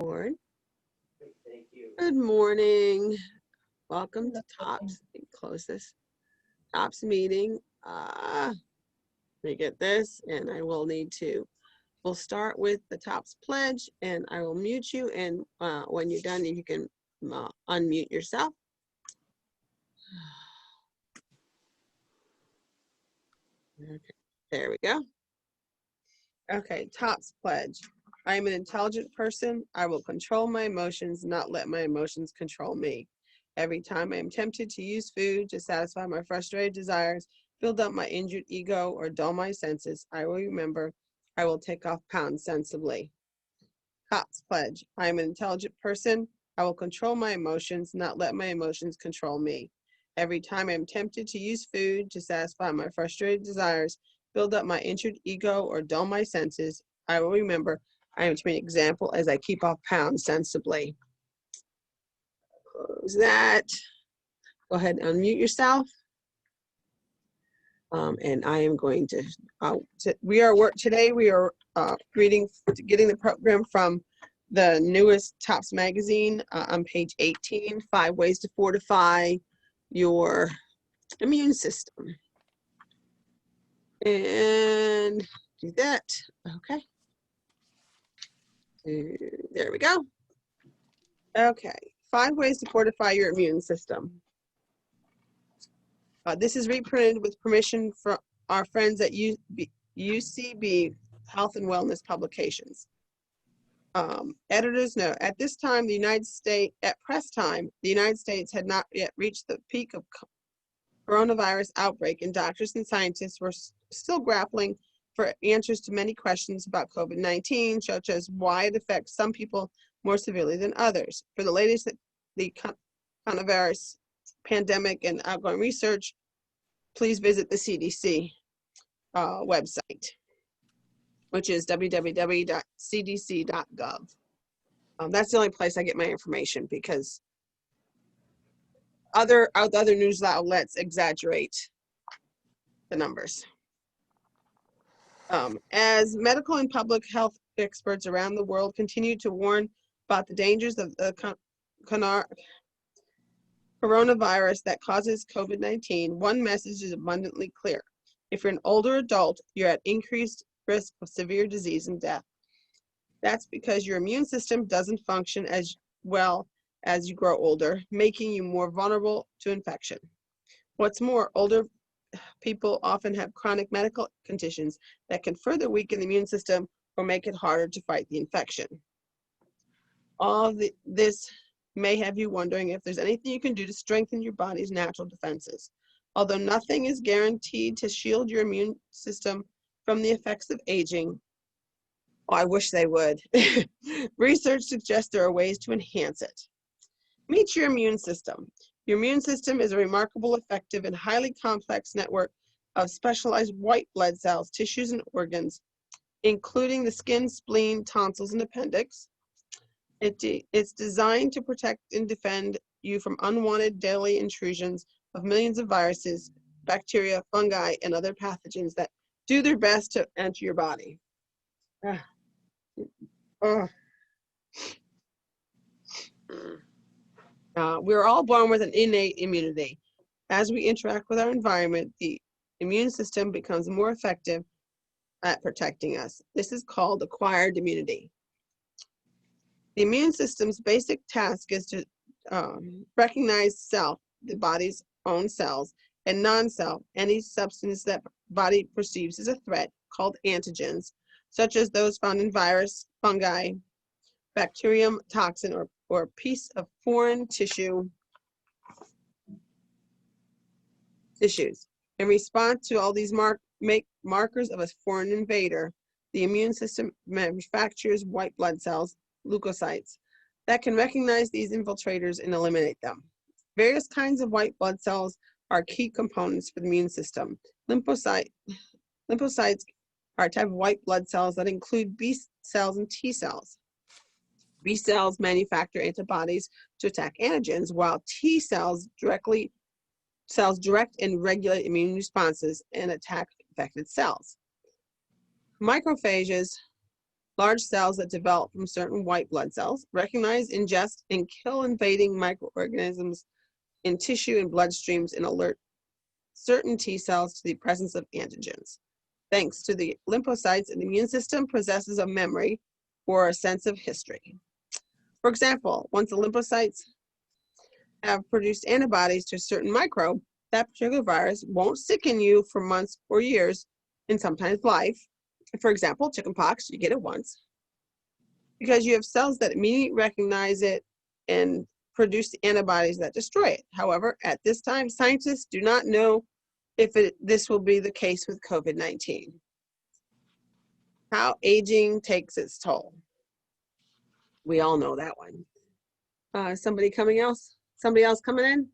Record. Thank you. Good morning. Welcome to TOPS. Close this TOPS meeting. Let me get this, and I will need to. We'll start with the TOPS pledge, and I will mute you. And when you're done, you can unmute yourself. Okay, there we go. Okay, TOPS pledge. I am an intelligent person. I will control my emotions, not let my emotions control me. Every time I am tempted to use food to satisfy my frustrated desires, build up my injured ego, or dull my senses, I will remember I will take off pounds sensibly. TOPS pledge. I am an intelligent person. I will control my emotions, not let my emotions control me. Every time I am tempted to use food to satisfy my frustrated desires, build up my injured ego, or dull my senses, I will remember I am to be an example as I keep off pounds sensibly. Close that. Go ahead and unmute yourself. And I am going to, we are getting the program from the newest TOPS magazine on page 18, 5 ways to fortify your immune system. And do that, okay. There we go. Okay, 5 ways to fortify your immune system. This is reprinted with permission from our friends at UCB Health and Wellness Publications. Editors note, at this time, at press time, the United States had not yet reached the peak of coronavirus outbreak, and doctors and scientists were still grappling for answers to many questions about COVID-19, such as why it affects some people more severely than others. For the latest, the coronavirus pandemic and outgoing research, please visit the CDC website, which is www.cdc.gov. That's the only place I get my information because other news outlets exaggerate the numbers. As medical and public health experts around the world continue to warn about the dangers of the coronavirus that causes COVID-19, one message is abundantly clear. If you're an older adult, you're at increased risk of severe disease and death. That's because your immune system doesn't function as well as you grow older, making you more vulnerable to infection. What's more, older people often have chronic medical conditions that can further weaken the immune system or make it harder to fight the infection. This may have you wondering if there's anything you can do to strengthen your body's natural defenses. Although nothing is guaranteed to shield your immune system from the effects of aging, I wish they would. Research suggests there are ways to enhance it. Meet your immune system. Your immune system is a remarkable, effective, and highly complex network of specialized white blood cells, tissues, and organs, including the skin, spleen, tonsils, and appendix. It's designed to protect and defend you from unwanted daily intrusions of millions of viruses, bacteria, fungi, and other pathogens that do their best to enter your body. We're all born with an innate immunity. As we interact with our environment, the immune system becomes more effective at protecting us. This is called acquired immunity. The immune system's basic task is to recognize self, the body's own cells, and non-self, any substance that body perceives as a threat, called antigens, such as those found in virus, fungi, bacterium, toxin, or a piece of foreign tissues. In response to all these markers of a foreign invader, the immune system manufactures white blood cells, leukocytes, that can recognize these infiltrators and eliminate them. Various kinds of white blood cells are key components for the immune system. Lymphocytes are a type of white blood cells that include B cells and T cells. B cells manufacture antibodies to attack antigens, while T cells direct and regulate immune responses and attack infected cells. Macrophages Large cells that develop from certain white blood cells recognize, ingest, and kill invading microorganisms in tissue and bloodstreams and alert certain T cells to the presence of antigens. Thanks to the lymphocytes, an immune system possesses a memory or a sense of history. For example, once the lymphocytes have produced antibodies to a certain microbe, that particular virus won't sicken you for months or years, and sometimes life. For example, chickenpox, you get it once, because you have cells that immediately recognize it and produce the antibodies that destroy it. However, at this time, scientists do not know if this will be the case with COVID-19. How aging takes its toll. We all know that one. Somebody else coming in?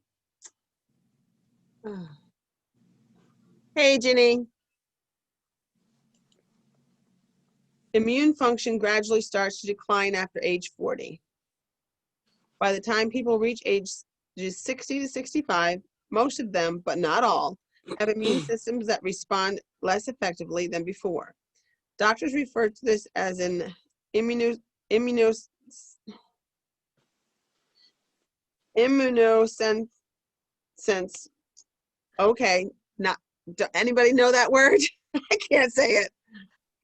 Hey, Ginny. Immune function gradually starts to decline after age 40. By the time people reach ages 60 to 65, most of them, but not all, have immune systems that respond less effectively than before. Doctors refer to this as an immunosenescence. Okay, anybody know that word? I can't say it.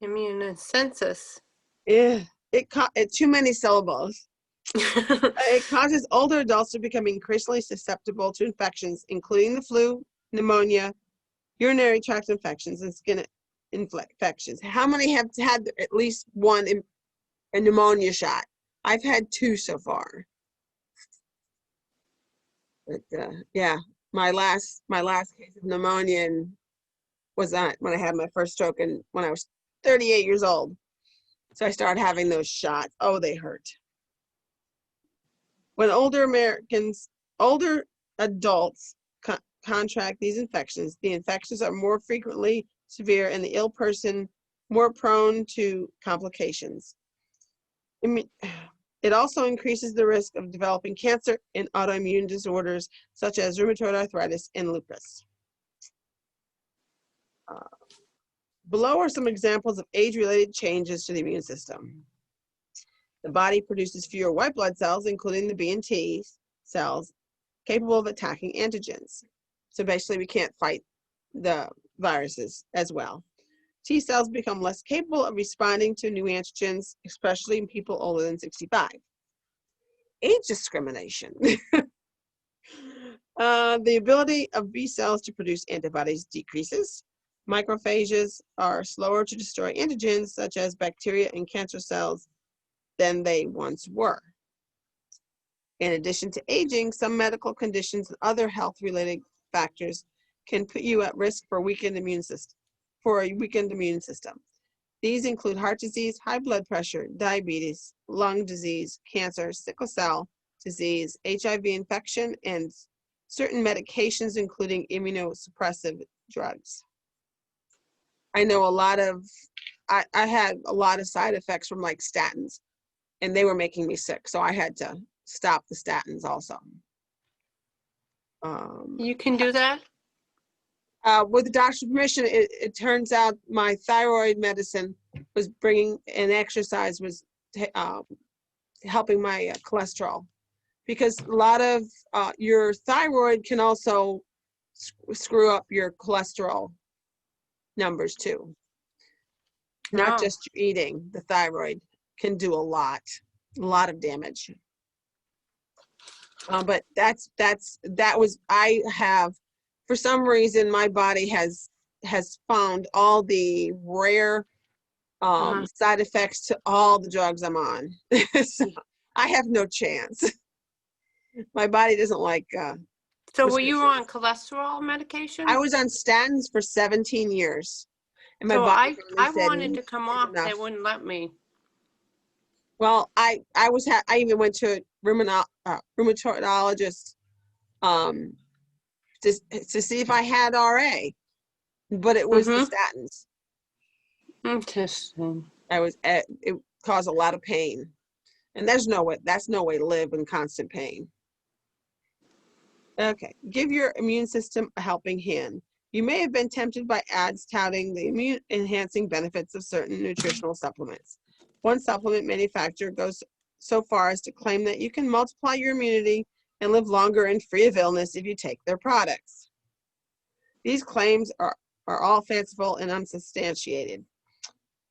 Immunosensus. Yeah, it's too many syllables. It causes older adults to become increasingly susceptible to infections, including the flu, pneumonia, urinary tract infections, and skin infections. How many have had at least one a pneumonia shot? I've had 2 so far. But yeah, my last case of pneumonia was when I had my first stroke and when I was 38 years old. So I started having those shots. Oh, they hurt. When older adults contract these infections, the infections are more frequently severe and the ill person more prone to complications. It also increases the risk of developing cancer and autoimmune disorders such as rheumatoid arthritis and lupus. Below are some examples of age-related changes to the immune system. The body produces fewer white blood cells, including the B and T cells, capable of attacking antigens. So basically, we can't fight the viruses as well. T cells become less capable of responding to new antigens, especially in people older than 65. Age discrimination. The ability of B cells to produce antibodies decreases. Macrophages are slower to destroy antigens such as bacteria and cancer cells than they once were. In addition to aging, some medical conditions and other health-related factors can put you at risk for a weakened immune system. These include heart disease, high blood pressure, diabetes, lung disease, cancer, sickle cell disease, HIV infection, and certain medications, including immunosuppressive drugs. I know I had a lot of side effects from like statins, and they were making me sick, so I had to stop the statins also. You can do that? With the doctor's permission, it turns out my thyroid medicine was bringing, and exercise was helping my cholesterol, because a lot of your thyroid can also screw up your cholesterol numbers too. Not just your eating. The thyroid can do a lot of damage. But for some reason, my body has found all the rare side effects to all the drugs I'm on. So I have no chance. My body doesn't like. So were you on cholesterol medication? I was on statins for 17 years. And my so body I wanted to come off, enough. They wouldn't let me. Well, I even went to a rheumatologist to see if I had RA, but it was the statins. Interesting. It caused a lot of pain, and that's no way to live in constant pain. Okay, give your immune system a helping hand. You may have been tempted by ads touting the immune enhancing benefits of certain nutritional supplements. One supplement manufacturer goes so far as to claim that you can multiply your immunity and live longer and free of illness if you take their products. These claims are all fanciful and unsubstantiated.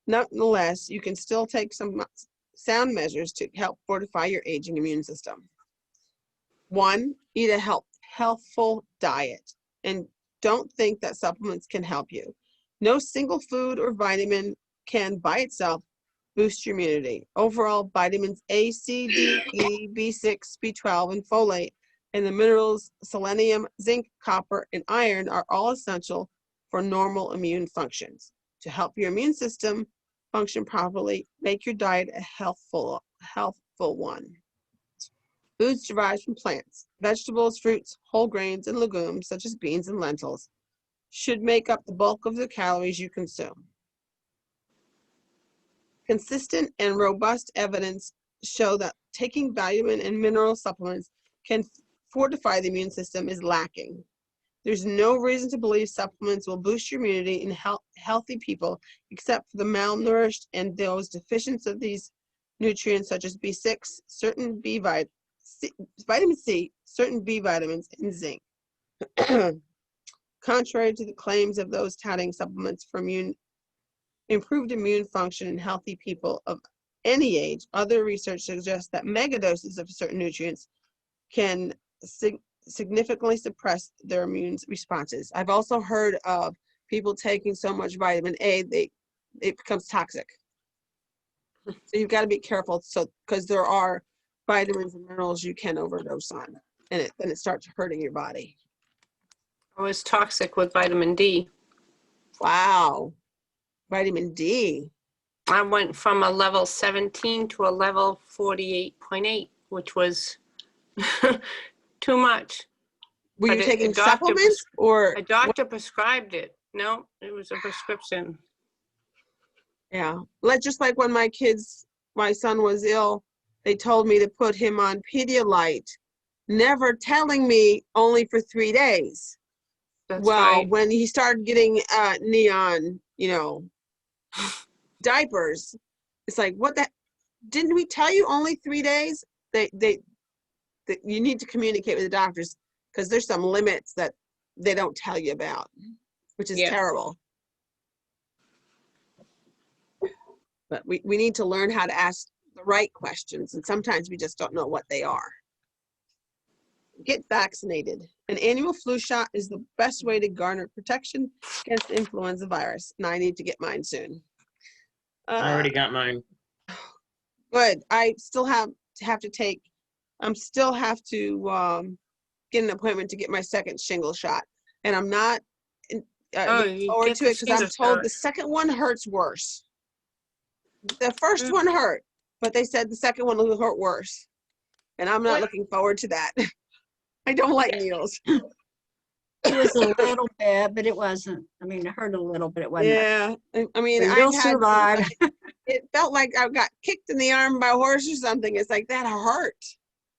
Nonetheless, you can still take some sound measures to help fortify your aging immune system. 1, eat a healthful diet, and don't think that supplements can help you. No single food or vitamin can by itself boost your immunity. Overall, vitamins A, C, D, E, B6, B12, and folate, and the minerals selenium, zinc, copper, and iron are all essential for normal immune functions. To help your immune system function properly, make your diet a healthful one. Foods derived from plants, vegetables, fruits, whole grains, and legumes, such as beans and lentils, should make up the bulk of the calories you consume. Consistent and robust evidence show that taking vitamin and mineral supplements can fortify the immune system is lacking. There's no reason to believe supplements will boost your immunity in healthy people, except for the malnourished and those deficient of these nutrients, such as B6, certain vitamin C, certain B vitamins, and zinc. Contrary to the claims of those touting supplements for improved immune function in healthy people of any age, other research suggests that megadoses of certain nutrients can significantly suppress their immune responses. I've also heard of people taking so much vitamin A, it becomes toxic. So you've got to be careful, because there are vitamins and minerals you can overdose on, and it starts hurting your body. I was toxic with vitamin D. Wow. Vitamin D. I went from a level 17 to a level 48.8, which was too much. Were you But taking supplements or? A doctor prescribed it. No, it was a prescription. Yeah, just like when my son was ill, they told me to put him on Pedialyte, never telling me only for 3 days. That's Well, right. when he started getting neon, diapers, it's like, what the, didn't we tell you only 3 days? You need to communicate with the doctors, because there's some limits that they don't tell you about, which is terrible. But we need to learn how to ask the right questions, and sometimes we just don't know what they are. Get vaccinated. An annual flu shot is the best way to garner protection against the influenza virus, and I need to get mine soon. I already got mine. Good. I still have to get an appointment to get my second shingle shot, and I'm not looking forward to it, because I'm told the second one hurts worse. The first one hurt, but they said the second one will hurt worse, and I'm not looking forward to that. I don't like needles. It was a little bit, but it wasn't. I mean, it hurt a little, but it wasn't. Yeah, I mean, But you'll survive. It felt like I got kicked in the arm by a horse or something. It's like that hurt.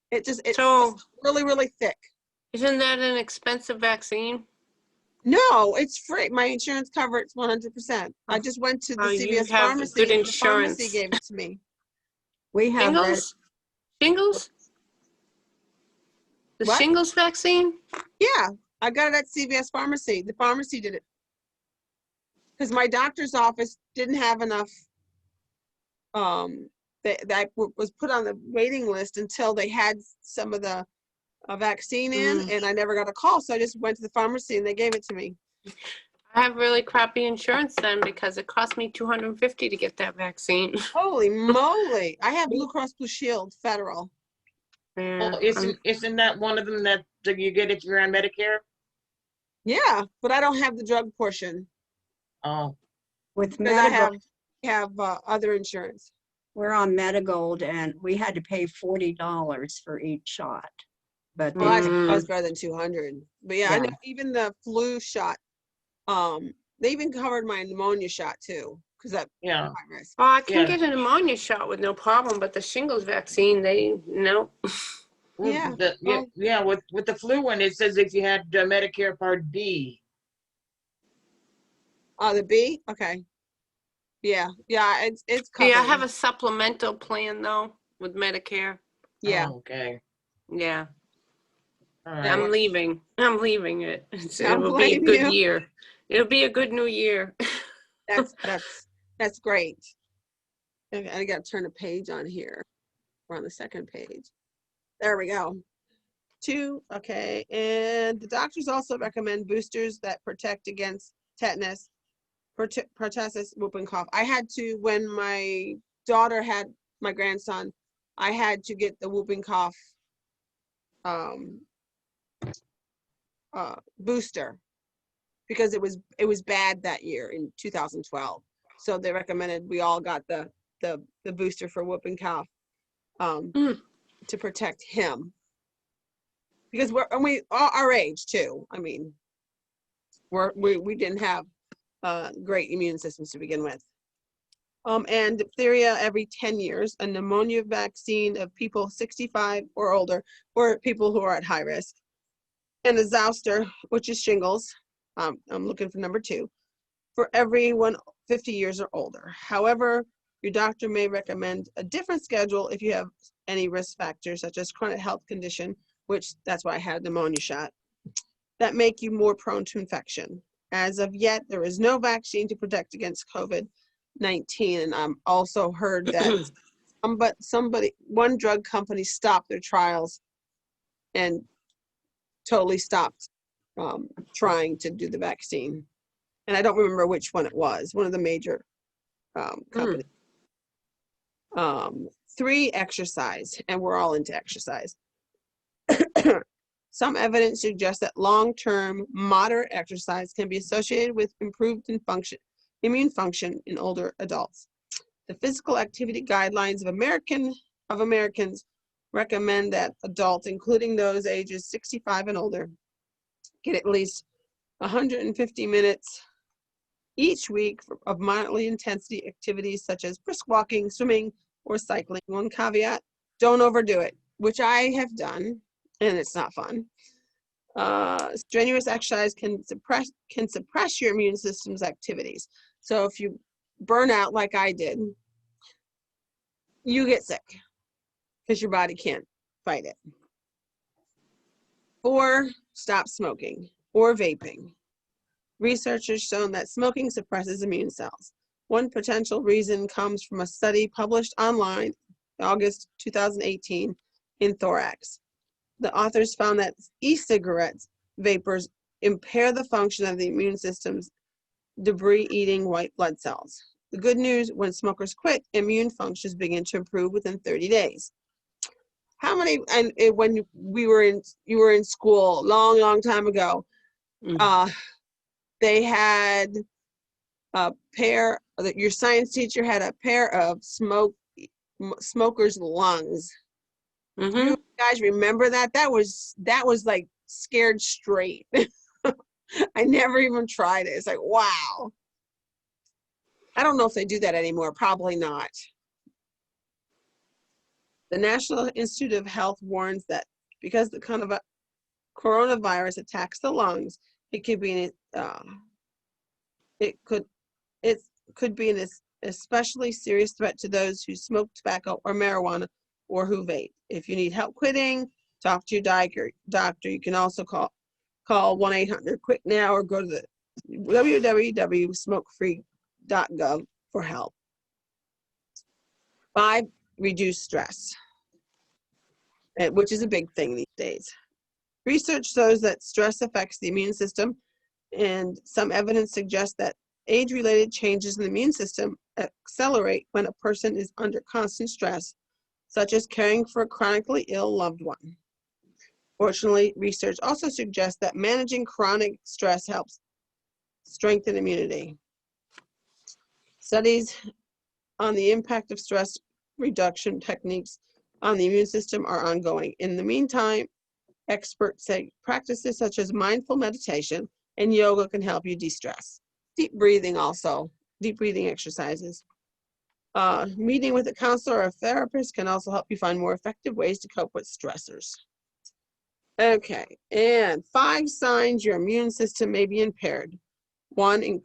It's really, really thick. Isn't that an expensive vaccine? No, it's free. My insurance covers 100%. I just went to the CVS pharmacy. Good The insurance. pharmacy gave it to me. We have Shingles? Shingles? The What? shingles vaccine? Yeah, I got it at CVS pharmacy. The pharmacy did it, because my doctor's office didn't have enough. That was put on the waiting list until they had some of the vaccine in, and I never got a call, so I just went to the pharmacy and they gave it to me. I have really crappy insurance then, because it cost me $250 to get that vaccine. Holy moly! I have Blue Cross Blue Shield Federal. Yeah, Well, isn't that one of them that you get if you're on Medicare? Yeah, but I don't have the drug portion. Oh, with Because I Medigold. have other insurance. We're on Medigold, and we had to pay $40 for each shot. But Well, that's better than 200. But yeah, I know Yeah. even the flu shot. They even covered my pneumonia shot too, because that yeah. high risk. Oh, I can Yeah. get a pneumonia shot with no problem, but the shingles vaccine, no. Well, Yeah. with the flu one, it says if you had Medicare Part B. The B? Okay. Yeah, it's covered. Yeah, I have a supplemental plan though with Medicare. Yeah, Oh, okay. Yeah, All I'm right. leaving. I'm leaving it. I don't It will be a blame good you. year. It'll be a good new year. That's great. I got to turn a page on here. We're on the second page. There we go. 2, okay. And the doctors also recommend boosters that protect against tetanus, pertussis, whooping cough. I had to, when my daughter had my grandson, I had to get the whooping cough um, booster because it was bad that year in 2012. So they recommended we all got the booster for whooping cough Mm. to protect him because we our age too. I mean, we didn't have great immune systems to begin with. And diphtheria every 10 years, a pneumonia vaccine of people 65 or older, or people who are at high risk, and a zoster, which is shingles. I'm looking for number 2, for everyone 50 years or older. However, your doctor may recommend a different schedule if you have any risk factors, such as chronic health condition, which that's why I had a pneumonia shot, that make you more prone to infection. As of yet, there is no vaccine to protect against COVID-19. And I'm also heard that one drug company stopped their trials and totally stopped trying to do the vaccine. And I don't remember which one it was, one of the major companies. 3, exercise, and we're all into exercise. Some evidence suggests that long-term moderate exercise can be associated with improved immune function in older adults. The physical activity guidelines of Americans recommend that adults, including those ages 65 and older, get at least 150 minutes each week of moderately intensity activities such as brisk walking, swimming, or cycling. One caveat, don't overdo it, which I have done, and it's not fun. Strenuous exercise can suppress your immune system's activities. So if you burn out like I did, you get sick because your body can't fight it. 4, stop smoking or vaping. Research has shown that smoking suppresses immune cells. One potential reason comes from a study published online August 2018 in Thorax. The authors found that e-cigarettes vapors impair the function of the immune system's debris-eating white blood cells. The good news, when smokers quit, immune functions begin to improve within 30 days. How many, and when you were in school, long time ago, they had a pair, your science teacher had a pair of smoker's lungs. Mm-hmm. You guys remember that? That was like scared straight. I never even tried it. It's like, wow. I don't know if they do that anymore. Probably not. The National Institute of Health warns that because the kind of a coronavirus attacks the lungs, it could be an especially serious threat to those who smoke tobacco or marijuana or who vape. If you need help quitting, talk to your doctor. You can also call 1-800-QUIT NOW or go to the www.smokefree.gov for help. 5, reduce stress, which is a big thing these days. Research shows that stress affects the immune system, and some evidence suggests that age-related changes in the immune system accelerate when a person is under constant stress, such as caring for a chronically ill loved one. Fortunately, research also suggests that managing chronic stress helps strengthen immunity. Studies on the impact of stress reduction techniques on the immune system are ongoing. In the meantime, experts say practices such as mindful meditation and yoga can help you de-stress. Deep breathing exercises. Meeting with a counselor or a therapist can also help you find more effective ways to cope with stressors. Okay, and 5 signs your immune system may be impaired. 1,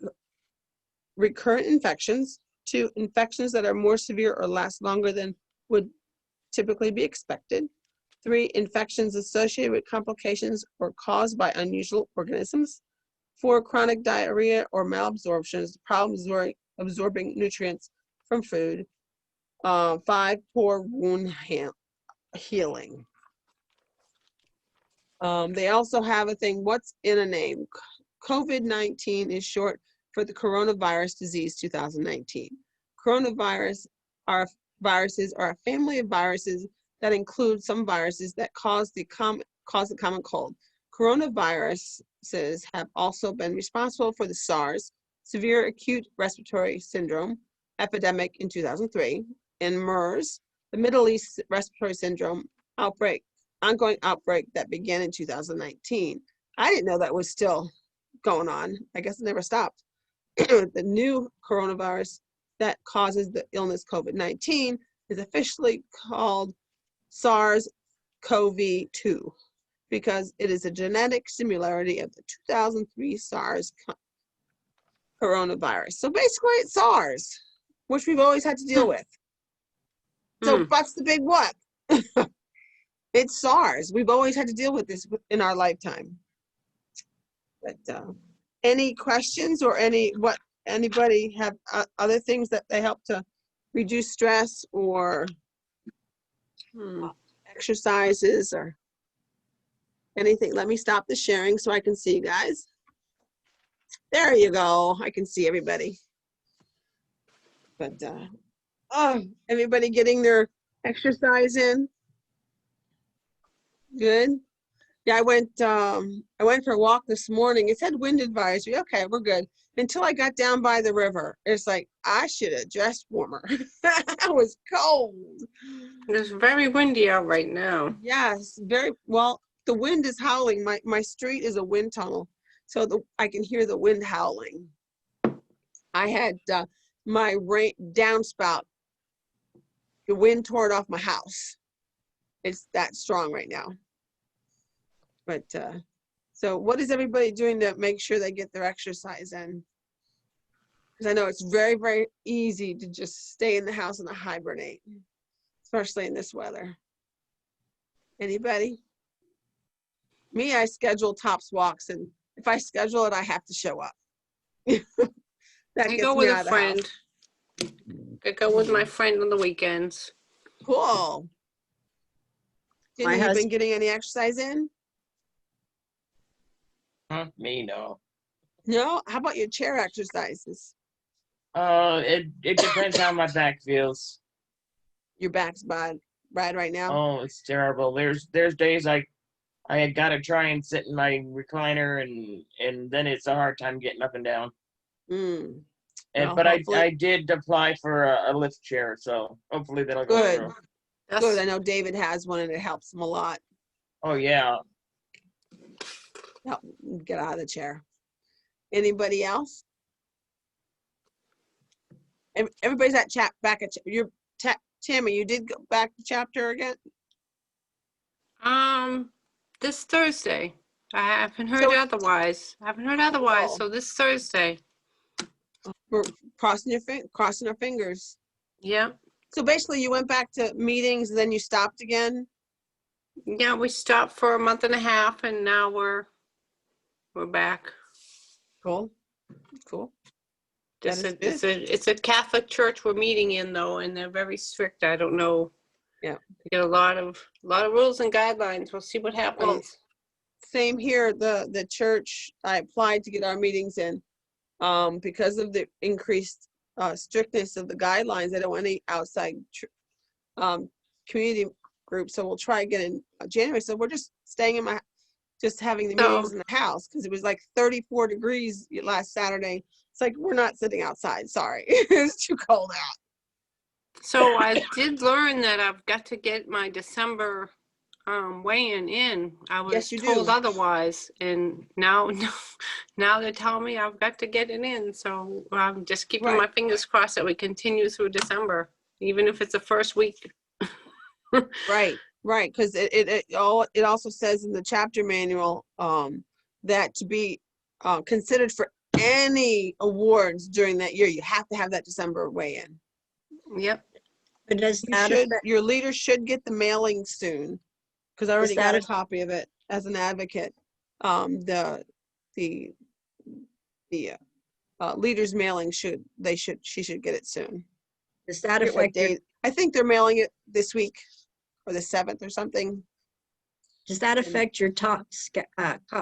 recurrent infections. 2, infections that are more severe or last longer than would typically be expected. 3, infections associated with complications or caused by unusual organisms. 4, chronic diarrhea or malabsorptions, problems absorbing nutrients from food. 5, poor wound healing. They also have a thing, what's in a name? COVID-19 is short for the coronavirus disease 2019. Viruses are a family of viruses that include some viruses that cause the common cold. Coronaviruses have also been responsible for the SARS, severe acute respiratory syndrome epidemic in 2003, and MERS, the Middle East respiratory syndrome ongoing outbreak that began in 2019. I didn't know that was still going on. I guess it never stopped. The new coronavirus that causes the illness COVID-19 is officially called SARS-CoV-2 because it is a genetic similarity of the 2003 SARS coronavirus. So basically it's SARS, which we've always had to deal with. So what's the big what? It's SARS. We've always had to deal with this in our lifetime. But any questions or anybody have other things that they help to reduce stress or exercises or anything? Let me stop the sharing so I can see you guys. There you go. I can see everybody. But everybody getting their exercise in? Good. Yeah, I went for a walk this morning. It said wind advisory. Okay, we're good. Until I got down by the river. It's like, I should have dressed warmer. It was cold. It's very windy out right now. Yes, very well. The wind is howling. My street is a wind tunnel, so I can hear the wind howling. I had my downspout. The wind tore it off my house. It's that strong right now. But so what is everybody doing to make sure they get their exercise in? Because I know it's very, very easy to just stay in the house and hibernate, especially in this weather. Anybody? Me, I schedule Tops walks, and if I schedule it, I have to show up. That I gets go me with out a of the house. friend. I go with my friend on the weekends. Cool. My Tina, you been husband- getting any exercise in? Me, no. No? How about your chair exercises? It depends how my back feels. Your back's bad right now? Oh, it's terrible. There's days I gotta try and sit in my recliner and then it's a hard time getting up and down. Mm. And Well, but hopefully- I did apply for a lift chair, so hopefully that'll go Good. through. Good. I know David has one and it helps him a lot. Oh yeah. Help get out of the chair. Anybody else? Everybody's at back at Tammy, you did go back to chapter again? This Thursday. I haven't heard So- otherwise. Cool. So this Thursday. We're crossing our fingers. Yeah. So basically you went back to meetings and then you stopped again? Yeah, we stopped for a month and a half and now we're back. Cool. Cool. Just That is it's a Catholic church we're meeting in though, and they're very strict. I don't know. Yeah. They get a lot of rules and guidelines. We'll see what happens. Same here. The church, I applied to get our meetings in. Because of the increased strictness of the guidelines, they don't want any outside community groups. So we'll try again in January. So we're just staying in just having the meetings in the house because it was like 34 degrees last Saturday. It's like, we're not sitting outside. Sorry. It's too cold out. So I did learn that I've got to get my December weigh-in in. I was Yes, you told do. otherwise, and now they're telling me I've got to get it in. So I'm just keeping Right. my fingers crossed that we continue through December, even if it's the first week. Right. Because it also says in the chapter manual that to be considered for any awards during that year, you have to have that December weigh-in. Yep. But does You that should, affect, your leader should get the mailing soon, because I already that got a a- copy of it as an advocate. The leader's mailing she should get it soon. does that Forget what affect your, date. I think they're mailing it this week or the 7th or something. does that affect your top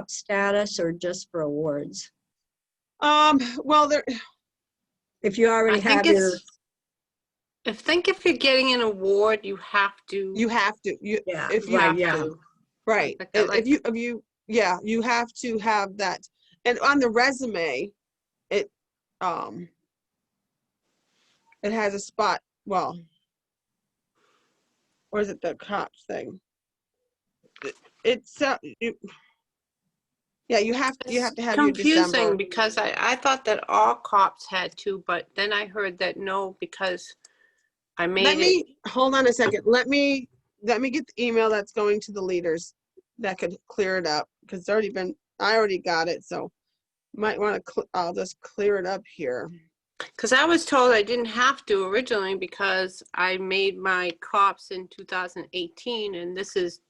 status or just for awards? Well, there, If you I already think have your, if you're getting an award, you have to. you have to, yeah, if you right, have yeah. to. right. Like And that, like- yeah, you have to have that. And on the resume, it has a spot, well, or is it the cops thing? It's yeah, you have to have your Confusing December. because I thought that all cops had to, but then I heard that no, because I Let made it. me hold on a second. Let me get the email that's going to the leaders that could clear it up, because it's already been, I already got it, so might want to I'll just clear it up here. Because I was told I didn't have to originally because I made my cops in 2018 and this is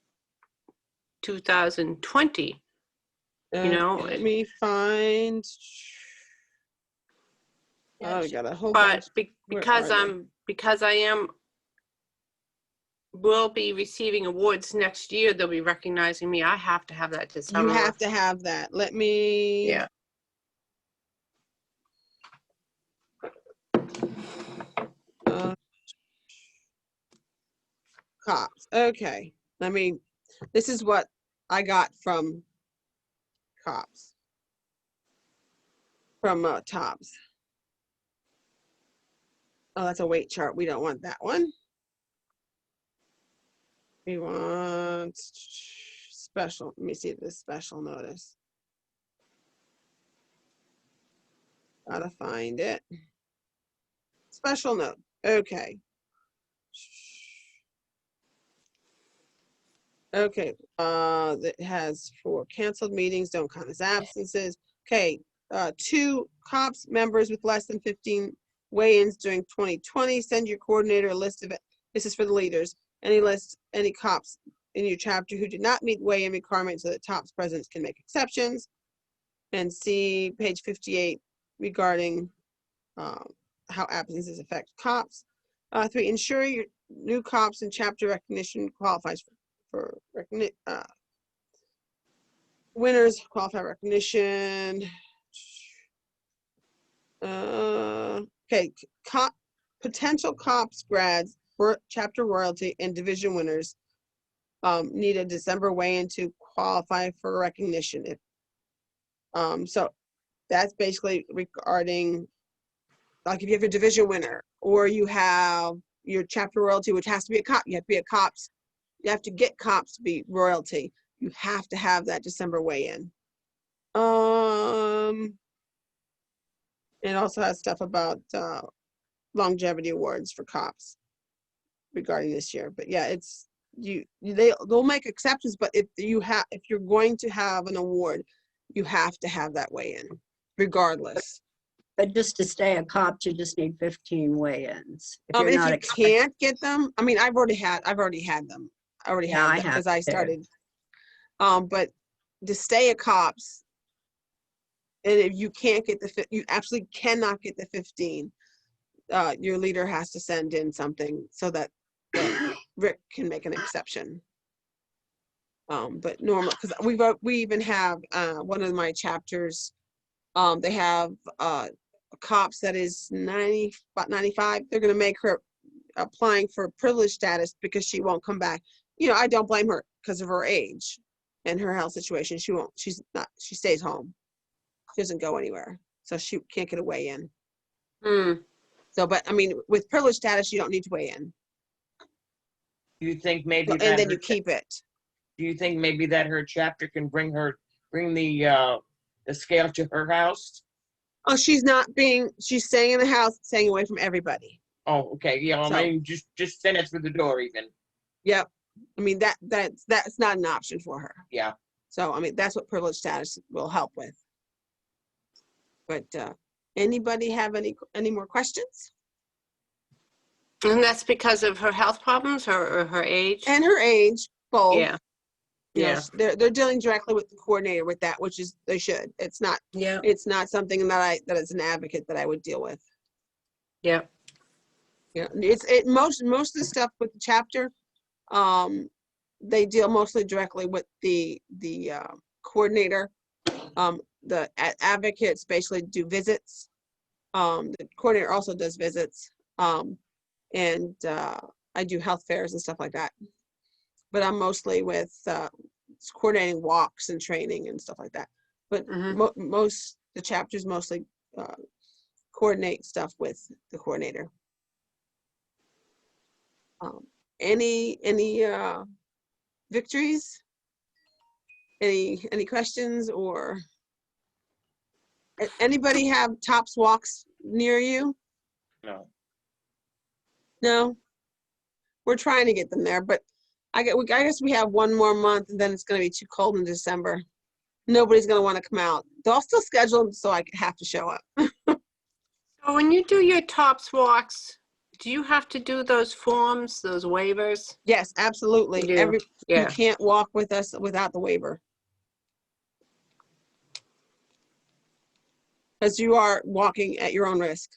2020. You know, Let me find. Yeah, Oh, I got a whole but bunch. Where because are they? because I will be receiving awards next year, they'll be recognizing me. I have to have that December. You have to have that. Let me. Yeah. Cops. Okay. This is what I got from cops. From TOPS. Oh, that's a weight chart. We don't want that one. We want special. Let me see this special notice. Gotta find it. Special note. Okay. Okay. That has for canceled meetings, don't count as absences. Okay. 2 COPS members with less than 15 weigh-ins during 2020. Send your coordinator a list of it. This is for the leaders. Any COPS in your chapter who did not meet weigh-in requirements so that TOPS presidents can make exceptions. And see page 58 regarding how absences affect COPS. 3, ensure your new COPS and chapter recognition qualifies for winners, qualify recognition. Okay, potential COPS grads, chapter royalty, and division winners need a December weigh-in to qualify for recognition. So that's basically regarding, like if you have a division winner or you have your chapter royalty, which has to be a COP, you have to be a COPS, you have to get COPS to be royalty. You have to have that December weigh-in. It also has stuff about longevity awards for COPS regarding this year. But yeah, it's they'll make exceptions, but if you're going to have an award, you have to have that weigh-in regardless. but just to stay a cop, you just need 15 weigh-ins. If you're If not you can't get them, I mean, I've already had them. I already Yeah, have I them have because I too. started. But to stay a COPS, and if you can't get you absolutely cannot get the 15. Your leader has to send in something so that Rick can make an exception. But normal, because we even have one of my chapters. They have COPS that is 95. They're going to make her applying for privilege status because she won't come back. I don't blame her because of her age and her health situation. She stays home. She doesn't go anywhere. So she can't get a weigh-in. So, but I mean, with privilege status, you don't need to weigh in. Do you think maybe And then you keep it. Do you think maybe that her chapter can bring the scale to her house? Oh, she's staying in the house, staying away from everybody. Oh, okay. Yeah, I mean, just send it through the door even. Yep. I mean, that's not an option for her. Yeah. So, I mean, that's what privilege status will help with. But anybody have any more questions? And that's because of her health problems or her age? And her age, both. Yeah. You know, Yeah. they're dealing directly with the coordinator with that, which is they should. It's not Yeah. something that as an advocate that I would deal with. Yeah. Yeah, most of the stuff with the chapter, they deal mostly directly with the coordinator. The advocates basically do visits. The coordinator also does visits. And I do health fairs and stuff like that. But I'm mostly with coordinating walks and training and stuff like that. But the chapters mostly coordinate stuff with the coordinator. Any victories? Any questions, or anybody have TOPS walks near you? No. No, we're trying to get them there, but I guess we have one more month, and then it's going to be too cold in December. Nobody's going to want to come out. They'll still schedule them, so I have to show up. So when you do your TOPS walks, do you have to do those forms, those waivers? Yes, absolutely. You do. You Yeah. can't walk with us without the waiver, because you are walking at your own risk.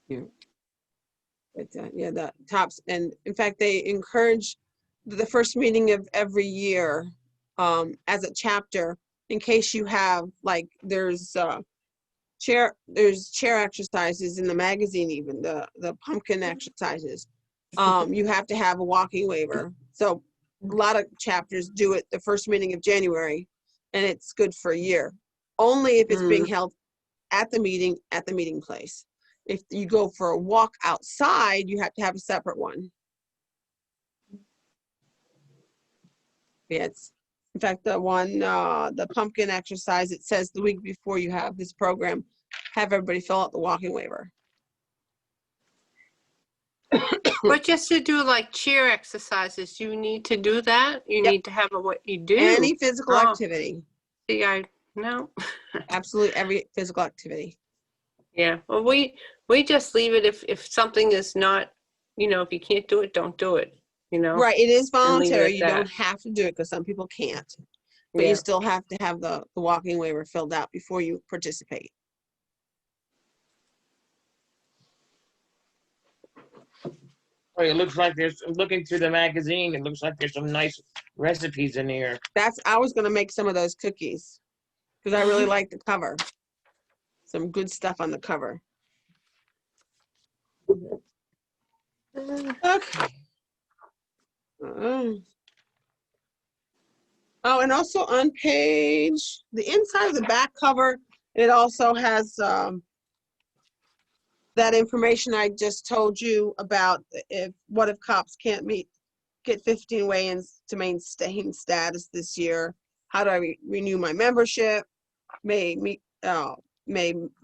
Yeah. But yeah, the TOPS, and in fact, they encourage the first meeting of every year as a chapter, in case you have, like, there's chair exercises in the magazine, even the pumpkin exercises. You have to have a walking waiver. So a lot of chapters do it the first meeting of January, and it's good for a year. Only if it's being held at the meeting place. If you go for a walk outside, you have to have a separate one. Yeah, in fact, the pumpkin exercise, it says the week before you have this program, have everybody fill out the walking waiver. But just to do like chair exercises, you need to do that? You Yep. need to have what you do? Any physical Oh. activity. See, no. Absolutely every physical activity. Yeah, well, we just leave it if something is not, if you can't do it, don't do it, Right, it is and leave it voluntary. at You don't that. have to do it, because some people can't. But Yeah. you still have to have the walking waiver filled out before you participate. Oh, it looks like looking through the magazine, it looks like there's some nice recipes in here. I was gonna make some of those cookies, because I really like the cover. Some good stuff on the cover. Okay. Oh, and also on the inside of the back cover, it also has that information I just told you about. What if cops can't get 15 weigh-ins to maintain status this year? How do I renew my membership? May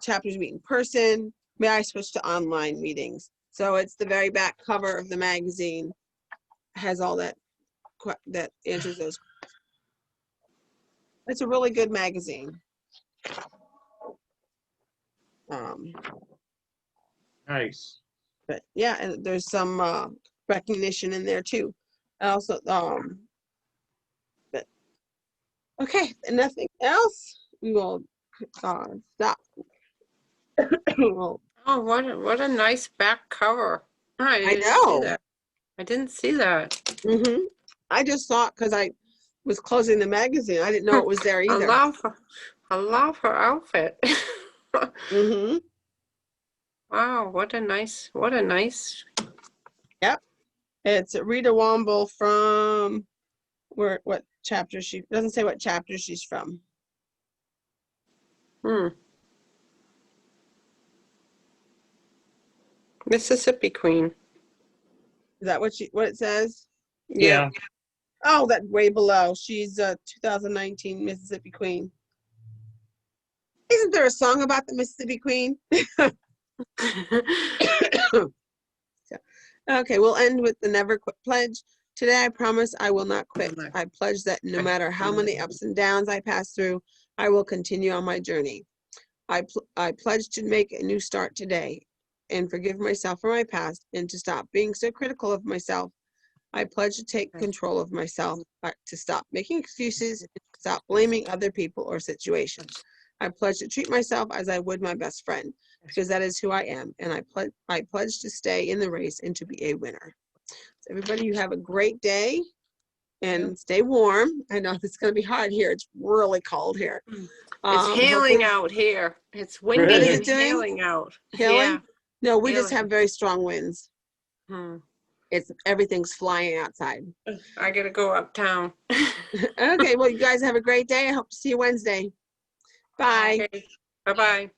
chapters meet in person? May I switch to online meetings? So it's the very back cover of the magazine, has all that answers those. It's a really good magazine. Nice. But yeah, and there's some recognition in there too. Also, but okay, and nothing else. We will stop. Well, Oh, what a nice back cover. I didn't see know. that. I didn't see that. Mm-hmm. I just saw it because I was closing the magazine. I didn't know it was there I either. love her outfit. Mm-hmm. Wow, what a nice. Yep. It's Rita Womble from what chapter she doesn't say what chapter she's from. Mississippi Queen. Is that what it says? Yeah. Oh, that way below. She's 2019 Mississippi Queen. Isn't there a song about the Mississippi Queen? Okay, we'll end with the Never Quit Pledge. Today, I promise I will not quit. I pledge that no matter how many ups and downs I pass through, I will continue on my journey. I pledge to make a new start today and forgive myself for my past and to stop being so critical of myself. I pledge to take control of myself, to stop making excuses, and to stop blaming other people or situations. I pledge to treat myself as I would my best friend, because that is who I am, and I pledge to stay in the race and to be a winner. So everybody, you have a great day and stay warm. I know it's going to be hard here. It's really cold here. It's hailing Hopefully- out here. It's What windy is and it doing? hailing out. Hailing? Yeah. No, we just Hailing. have very strong winds. Hmm. Everything's flying outside. I gotta go uptown. Okay, well, you guys have a great day. I hope to see you Wednesday. Bye. Okay. Bye-bye.